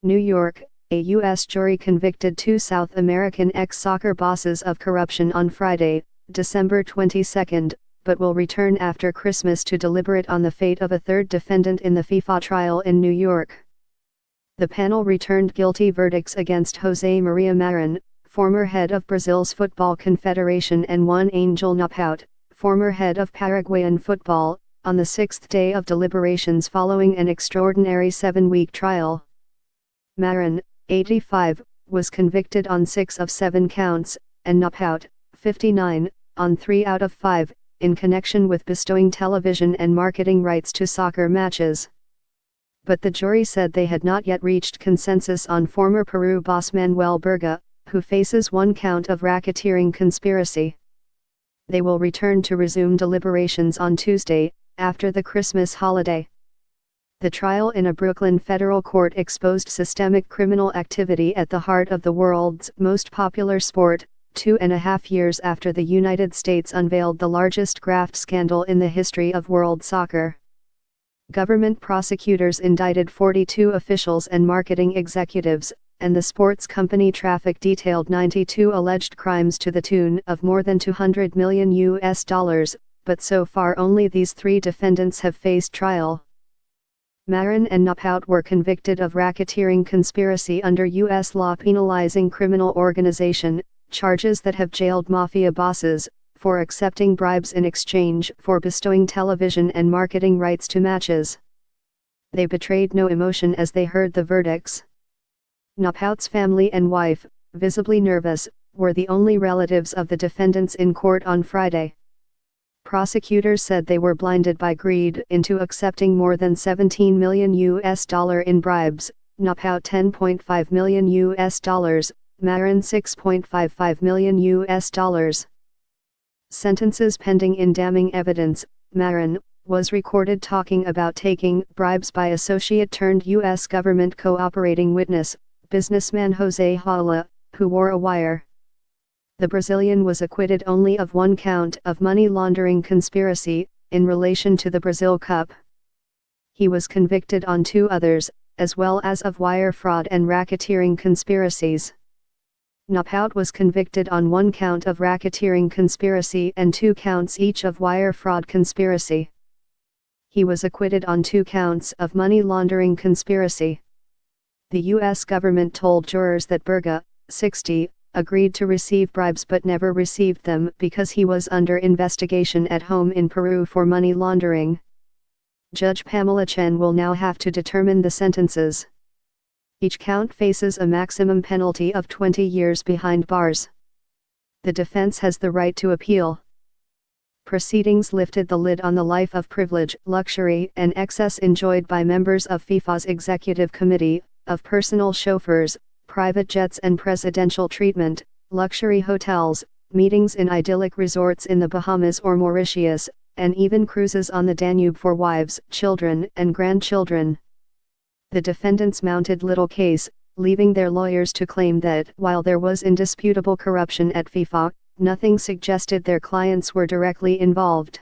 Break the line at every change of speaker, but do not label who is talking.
New York, a U.S. jury convicted two South American ex-soccer bosses of corruption on Friday, December 22, but will return after Christmas to deliberate on the fate of a third defendant in the FIFA trial in New York. The panel returned guilty verdicts against José Maria Marin, former head of Brazil's Football Confederation, and Juan Angel Napout, former head of Paraguayan football, on the sixth day of deliberations following an extraordinary 7-week trial. Marin, 85, was convicted on 6 of 7 counts, and Napout, 59, on 3 out of 5, in connection with bestowing television and marketing rights to soccer matches. But the jury said they had not yet reached consensus on former Peru boss Manuel Berga, who faces 1 count of racketeering conspiracy. They will return to resume deliberations on Tuesday, after the Christmas holiday. The trial in a Brooklyn federal court exposed systemic criminal activity at the heart of the world's most popular sport, 2.5 years after the United States unveiled the largest graft scandal in the history of world soccer. Government prosecutors indicted 42 officials and marketing executives, and the sports company Traffic detailed 92 alleged crimes to the tune of more than $200 million, but so far only these 3 defendants have faced trial. Marin and Napout were convicted of racketeering conspiracy under U.S. law penalizing criminal organization, charges that have jailed mafia bosses, for accepting bribes in exchange for bestowing television and marketing rights to matches. They betrayed no emotion as they heard the verdicts. Napout's family and wife, visibly nervous, were the only relatives of the defendants in court on Friday. Prosecutors said they were blinded by greed into accepting more than $17 million in bribes, Napout $10.5 million, Marin $6.55 million. Sentences pending in damning evidence. Marin was recorded talking about taking bribes by associate-turned-U.S. government cooperating witness, businessman José Hala, who wore a wire. The Brazilian was acquitted only of 1 count of money laundering conspiracy, in relation to the Brazil Cup. He was convicted on 2 others, as well as of wire fraud and racketeering conspiracies. Napout was convicted on 1 count of racketeering conspiracy and 2 counts each of wire fraud conspiracy. He was acquitted on 2 counts of money laundering conspiracy. The U.S. government told jurors that Berga, 60, agreed to receive bribes but never received them because he was under investigation at home in Peru for money laundering. Judge Pamela Chen will now have to determine the sentences. Each count faces a maximum penalty of 20 years behind bars. The defense has the right to appeal. Proceedings lifted the lid on the life of privilege, luxury, and excess enjoyed by members of FIFA's executive committee, of personal chauffeurs, private jets and presidential treatment, luxury hotels, meetings in idyllic resorts in the Bahamas or Mauritius, and even cruises on the Danube for wives, children, and grandchildren. The defendants mounted little case, leaving their lawyers to claim that while there was indisputable corruption at FIFA, nothing suggested their clients were directly involved.